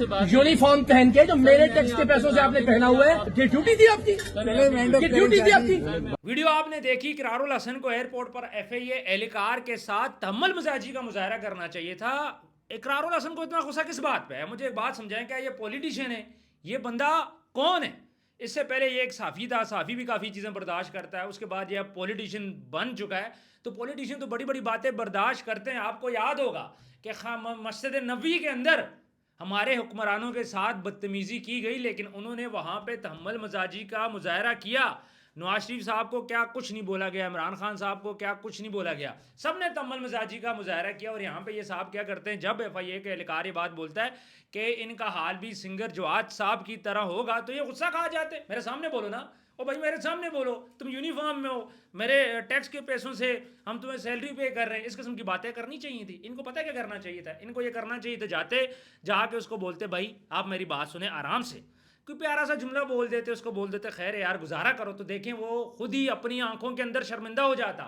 Uniform पहन के जो मेरे टैक्स के पैसों से आपने पहना हुआ है, ये ड्यूटी थी आपकी, ये ड्यूटी थी आपकी। वीडियो आपने देखी। इकरारुल हसन को एयरपोर्ट पर एफआईए एहलकार के साथ तहम्मुल मजाजी का मुजाहरा करना चाहिए था। इकरारुल हसन को इतना गुस्सा किस बात पे है? मुझे एक बात समझाएं, क्या ये पॉलिटिशियन है? ये बंदा कौन है? इससे पहले ये एक साफ़ी था, साफ़ी भी काफ़ी चीज़ें बर्दाश्त करता है, उसके बाद ये पॉलिटिशियन बन चुका है। तो पॉलिटिशियन तो बड़ी बड़ी बातें बर्दाश्त करते हैं। आपको याद होगा कि मस्जिद नबवी के अंदर हमारे हुक्मरानों के साथ बदतमीज़ी की गई, लेकिन उन्होंने वहाँ पे तहम्मुल मजाजी का मुजाहरा किया। नवाज शरीफ साहब को क्या कुछ नहीं बोला गया, इमरान खान साहब को क्या कुछ नहीं बोला गया, सब ने तहम्मुल मजाजी का मुजाहरा किया। और यहाँ पे ये साहब क्या करते हैं, जब एफआईए के एहलकार ये बात बोलता है कि इनका हाल भी सिंगर जवाद साहब की तरह होगा, तो ये गुस्सा कहा जाते। मेरे सामने बोलो ना, ओ भाई मेरे सामने बोलो, तुम यूनिफॉर्म में हो, मेरे टैक्स के पैसों से हम तुम्हें सैलरी पे कर रहे हैं। इस किस्म की बातें करनी चाहिए थी। इनको पता है क्या करना चाहिए था? इनको ये करना चाहिए था, जाके उसको बोलते भाई आप मेरी बात सुने आराम से, कोई प्यारा सा जुमला बोल देते, उसको बोल देते खैर यार गुजारा करो, तो देखें वो खुद ही अपनी आंखों के अंदर शर्मिंदा हो जाता।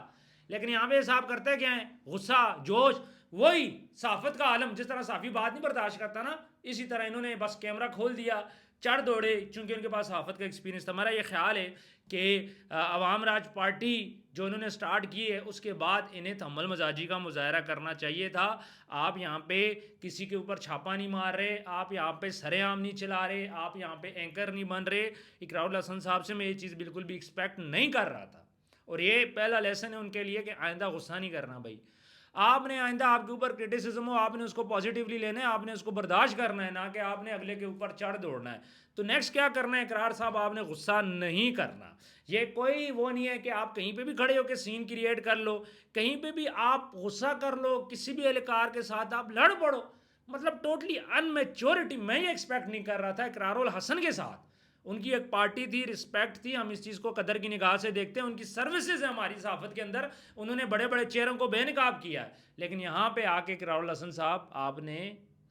लेकिन यहाँ पे साहब करते क्या है, गुस्सा जोश, वही साफत का आलम। जिस तरह साफ़ी बात नहीं बर्दाश्त करता ना, इसी तरह इन्होंने बस कैमरा खोल दिया, चढ़ दौड़े, चूंकि उनके पास सहाफ़त का एक्सपीरियंस था। हमारा ये ख्याल है कि अवाम राज पार्टी जो इन्होंने स्टार्ट की है, उसके बाद इन्हें तहम्मुल मजाजी का मुजाहरा करना चाहिए था। आप यहाँ पे किसी के ऊपर छापा नहीं मार रहे, आप यहाँ पे सरेआम नहीं चला रहे, आप यहाँ पे एंकर नहीं बन रहे। इकरारुल हसन साहब से मैं ये चीज़ बिल्कुल भी एक्सपेक्ट नहीं कर रहा था, और ये पहला लेसन है उनके लिए कि आइंदा गुस्सा नहीं करना भाई। आपने आइंदा आपके ऊपर क्रिटिसिज्म हो, आपने उसको पॉजिटिवली लेना है, आपने उसको बर्दाश्त करना है, ना कि आपने अगले के ऊपर चढ़ दौड़ना है। तो नेक्स्ट क्या करना है इकरार साहब, आपने गुस्सा नहीं करना। ये कोई वो नहीं है कि आप कहीं पे भी खड़े होकर सीन क्रिएट कर लो, कहीं पे भी आप गुस्सा कर लो, किसी भी एहलकार के साथ आप लड़ पड़ो। मतलब टोटली अनमेच्योरिटी। मैं ये एक्सपेक्ट नहीं कर रहा था इकरारुल हसन के साथ। उनकी एक पार्टी थी, रिस्पेक्ट थी, हम इस चीज़ को कदर की निगाह से देखते हैं। उनकी सर्विसेज है हमारी सहाफ़त के अंदर, उन्होंने बड़े बड़े चेहरों को बेनकाब किया है। लेकिन यहाँ पे आके इकरारुल हसन साहब आपने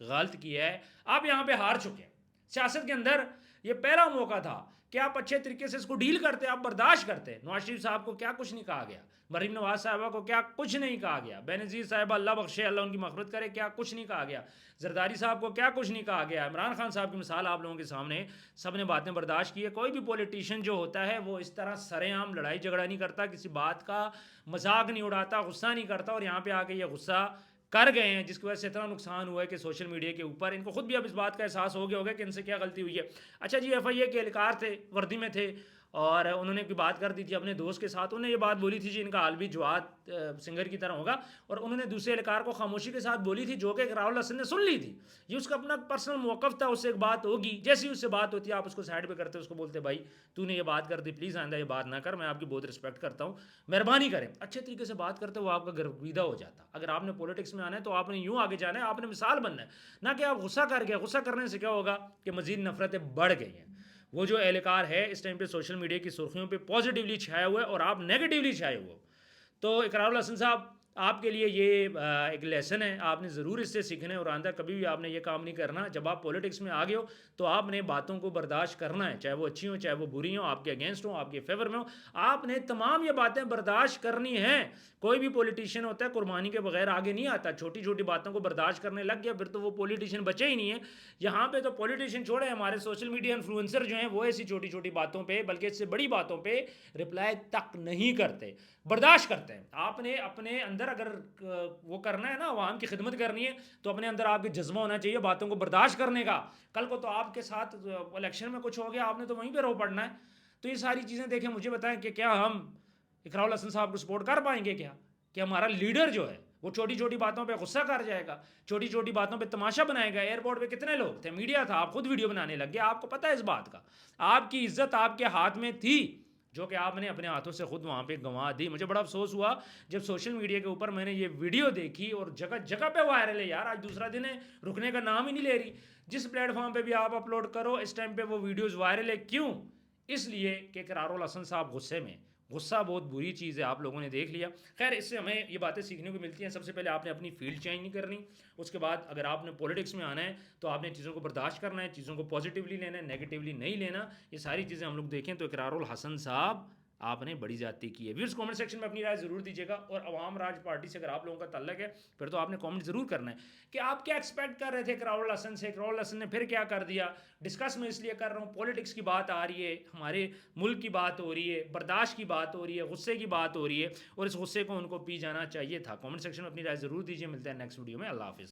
गलत किया है, आप यहाँ पे हार चुके हैं। सियासत के अंदर ये पहला मौका था कि आप अच्छे तरीके से इसको डील करते, आप बर्दाश्त करते। नवाज शरीफ साहब को क्या कुछ नहीं कहा गया, मरीम नवाज साहबा को क्या कुछ नहीं कहा गया, बेनज़ीर साहिबा अल्लाह बख्शे, अल्लाह उनकी मग़फ़िरत करे, क्या कुछ नहीं कहा गया, जरदारी साहब को क्या कुछ नहीं कहा गया, इमरान खान साहब की मिसाल आप लोगों के सामने सब ने बातें बर्दाश्त की है। कोई भी पॉलिटिशियन जो होता है वो इस तरह सरेआम लड़ाई झगड़ा नहीं करता, किसी बात का मजाक नहीं उड़ाता, गुस्सा नहीं करता। और यहाँ पे आके ये गुस्सा कर गए हैं, जिसकी वजह से इतना नुकसान हुआ है कि सोशल मीडिया के ऊपर इनको खुद भी अब इस बात का एहसास हो गया होगा कि इनसे क्या गलती हुई है। अच्छा जी, एफआईए के एहलकार थे, वर्दी में थे, और उन्होंने कोई बात कर दी थी अपने दोस्त के साथ। उन्होंने ये बात बोली थी जी इनका हाल भी जवाद सिंगर की तरह होगा, और उन्होंने दूसरे एहलकार को खामोशी के साथ बोली थी, जो कि इकरारुल हसन ने सुन ली थी। ये उसका अपना पर्सनल मौक़िफ़ था, उससे एक बात होगी, जैसी उससे बात होती है आप उसको साइड पे करते, उसको बोलते भाई तूने ये बात कर दी, प्लीज़ आइंदा ये बात ना कर, मैं आपकी बहुत रिस्पेक्ट करता हूँ, मेहरबानी करें। अच्छे तरीके से बात करते, वो आपका गर्विदा हो जाता। अगर आपने पॉलिटिक्स में आना है तो आपने यूँ आगे जाना है, आपने मिसाल बनना है, ना कि आप गुस्सा कर गए। गुस्सा करने से क्या होगा कि मज़ीद नफ़रतें बढ़ गई हैं। वो जो एहलकार है इस टाइम पे सोशल मीडिया की सुर्खियों पे पॉजिटिवली छाया हुआ है, और आप नेगेटिवली छाए हुए हो। तो इकरारुल हसन साहब आपके लिए ये एक लेसन है, आपने ज़रूर इससे सीखना है, और आंदा कभी भी आपने ये काम नहीं करना। जब आप पॉलिटिक्स में आ गए हो तो आपने बातों को बर्दाश्त करना है, चाहे वो अच्छी हो चाहे वो बुरी हो, आपके अगेंस्ट हो आपके फेवर में हो, आपने तमाम ये बातें बर्दाश्त करनी हैं। कोई भी पॉलिटिशियन होता है कुर्बानी के बगैर आगे नहीं आता। छोटी छोटी बातों को बर्दाश्त करने लग गया, फिर तो वो पॉलिटिशियन बचे ही नहीं है। यहाँ पे तो पॉलिटिशियन छोड़े, हमारे सोशल मीडिया इन्फ्लुएंसर जो हैं वो ऐसी छोटी छोटी बातों पे, बल्कि इससे बड़ी बातों पे रिप्लाई तक नहीं करते, बर्दाश्त करते हैं। आपने अपने अंदर अगर वो करना है ना, आवाम की खिदमत करनी है, तो अपने अंदर आपके जज्बा होना चाहिए बातों को बर्दाश्त करने का। कल को तो आपके साथ इलेक्शन में कुछ हो गया, आपने तो वहीं पे रो पड़ना है। तो ये सारी चीज़ें देखें, मुझे बताएं कि क्या हम इकरारुल हसन साहब को सपोर्ट कर पाएंगे क्या? कि हमारा लीडर जो है वो छोटी छोटी बातों पे गुस्सा कर जाएगा, छोटी छोटी बातों पे तमाशा बनाएगा? एयरपोर्ट पे कितने लोग थे, मीडिया था, आप खुद वीडियो बनाने लग गए, आपको पता है इस बात का। आपकी इज्जत आपके हाथ में थी, जो कि आपने अपने हाथों से खुद वहाँ पे गंवा दी। मुझे बड़ा अफसोस हुआ जब सोशल मीडिया के ऊपर मैंने ये वीडियो देखी, और जगह जगह पे वायरल है यार, आज दूसरा दिन है, रुकने का नाम ही नहीं ले रही। जिस प्लेटफॉर्म पे भी आप अपलोड करो इस टाइम पे वो वीडियोज़ वायरल है। क्यों? इसलिए कि इकरारुल हसन साहब गुस्से में। गुस्सा बहुत बुरी चीज़ है, आप लोगों ने देख लिया। खैर, इससे हमें ये बातें सीखने को मिलती हैं। सबसे पहले आपने अपनी फील्ड चेंज नहीं करनी, उसके बाद अगर आपने पॉलिटिक्स में आना है तो आपने चीज़ों को बर्दाश्त करना है, चीज़ों को पॉजिटिवली लेना है, नेगेटिवली नहीं लेना। ये सारी चीज़ें हम लोग देखें तो इकरारुल हसन साहब آپ نے بڑی زیادتی کی ہے. ویورز کامنٹ سیکشن میں اپنی رائے ضرور دیجیے گا, اور عوام راج پارٹی سے اگر آپ لوگوں کا تعلق ہے پھر تو آپ نے کامنٹ ضرور کرنا ہے کہ آپ کیا ایکسپیکٹ کر رہے تھے اقرار الحسن سے, اقرار الحسن نے پھر کیا کر دیا. ڈسکس میں اس لیے کر رہا ہوں, پولیٹکس کی بات آ رہی ہے, ہمارے ملک کی بات ہو رہی ہے, برداشت کی بات ہو رہی ہے, غصے کی بات ہو رہی ہے, اور اس غصے کو ان کو پی جانا چاہیے تھا. کامنٹ سیکشن میں اپنی رائے ضرور دیجیے. ملتے ہیں نیکسٹ ویڈیو میں. اللہ حافظ.